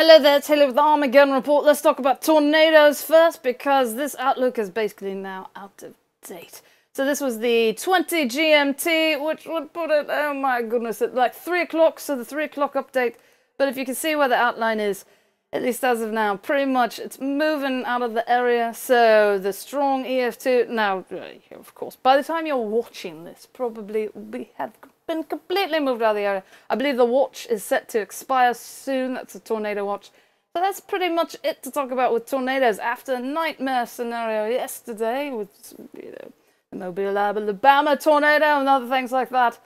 Hello there, Taylor with the Armageddon Report. Let's talk about tornadoes first, because this outlook is basically now out of date. So this was the 20 GMT, which would put it, oh my goodness, at like 3 o'clock, so the 3 o'clock update. But if you can see where the outline is, at least as of now, pretty much it's moving out of the area. So the strong EF2, now, of course, by the time you're watching this, probably we have been completely moved out of the area. I believe the watch is set to expire soon. That's a tornado watch. So that's pretty much it to talk about with tornadoes. After a nightmare scenario yesterday with, the Mobile, Alabama tornado and other things like that,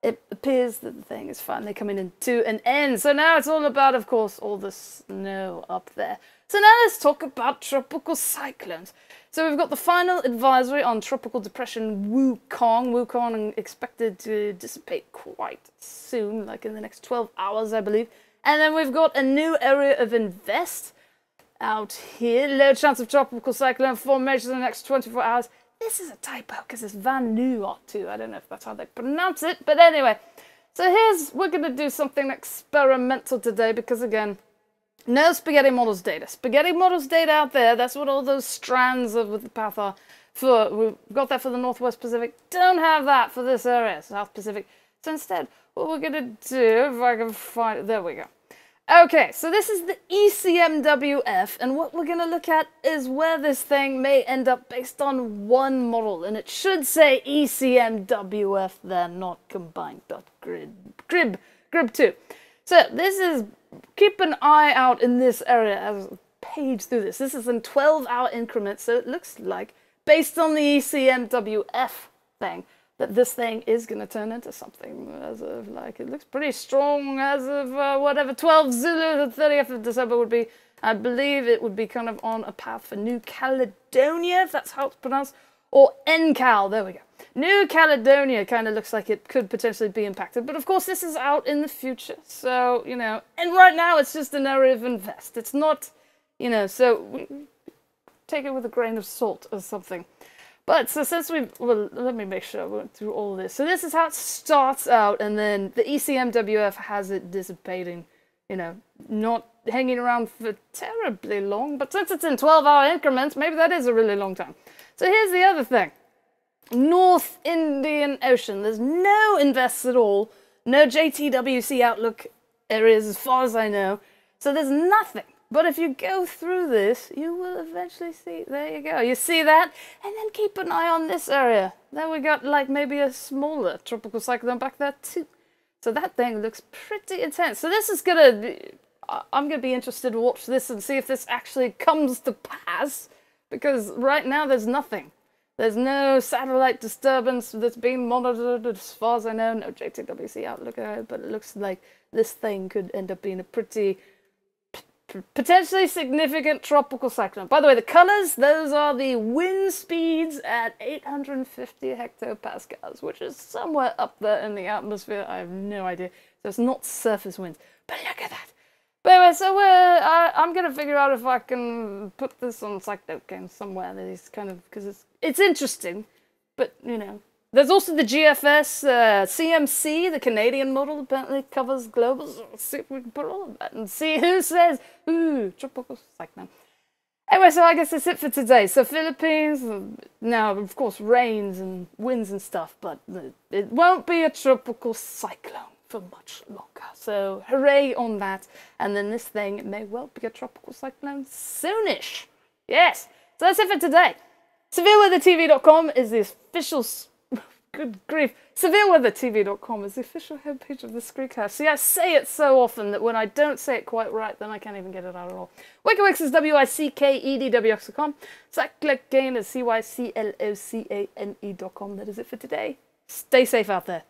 it appears that the thing is finally coming into an end. So now it's all about, of course, all the snow up there. So now let's talk about tropical cyclones. So we've got the final advisory on tropical depression Wukong. Wukong expected to dissipate quite soon, like in the next 12 hours, I believe. And then we've got a new area of invest out here. Low chance of tropical cyclone formation in the next 24 hours. This is a typo because it's Vanuatu. I don't know if that's how they pronounce it, but anyway. So we're going to do something experimental today because, again, no spaghetti models data. Spaghetti models data out there, that's what all those strands of with the path are for. We've got that for the Northwest Pacific. Don't have that for this area, South Pacific. So instead, what we're going to do, if I can find it, there we go. Okay, so this is the ECMWF, and what we're going to look at is where this thing may end up based on one model, and it should say ECMWF there, not combined.grib2. So this is, keep an eye out in this area as a page through this. This is in 12-hour increments, so it looks like, based on the ECMWF thing, that this thing is going to turn into something as of, like, it looks pretty strong as of, whatever, 12 Zulu, the 30th of December would be. I believe it would be kind of on a path for New Caledonia, if that's how it's pronounced, or NCAL, there we go. New Caledonia kind of looks like it could potentially be impacted, but of course this is out in the future, so, you know, and right now it's just an area of invest. It's not, you know, so take it with a grain of salt or something. But, so since well, let me make sure I went through all this. So this is how it starts out, and then the ECMWF has it dissipating, you know, not hanging around for terribly long, but since it's in 12-hour increments, maybe that is a really long time. So here's the other thing. North Indian Ocean, there's no invests at all, no JTWC outlook areas as far as I know, so there's nothing. But if you go through this, you will eventually see, there you go, you see that, and then keep an eye on this area. Then we got like maybe a smaller tropical cyclone back there too. So that thing looks pretty intense. So this is gonna be, I'm gonna be interested to watch this and see if this actually comes to pass, because right now there's nothing. There's no satellite disturbance that's being monitored as far as I know, no JTWC outlook area, but it looks like this thing could end up being a pretty potentially significant tropical cyclone. By the way, the colors, those are the wind speeds at 850 hectopascals, which is somewhere up there in the atmosphere. I have no idea. So it's not surface winds. But look at that. But anyway, so I'm going to figure out if I can put this on Cyclone somewhere. These kind of, because it's interesting, but, you know. There's also the GFS CMC, the Canadian model, apparently covers global. So let's see if we can put all of that and see who says, ooh, tropical cyclone. Anyway, so I guess that's it for today. So Philippines, now, of course, rains and winds and stuff, but it won't be a tropical cyclone for much longer. So hooray on that. And then this thing may well be a tropical cyclone soonish. Yes. So that's it for today. SevereWeatherTV.com is the official... Good grief. SevereWeatherTV.com is the official homepage of the Screencast. See, I say it so often that when I don't say it quite right, then I can't even get it out at all. WikiWix is WICKEDWX.com. Cyclocane is CYCLOCANE.com. That is it for today. Stay safe out there.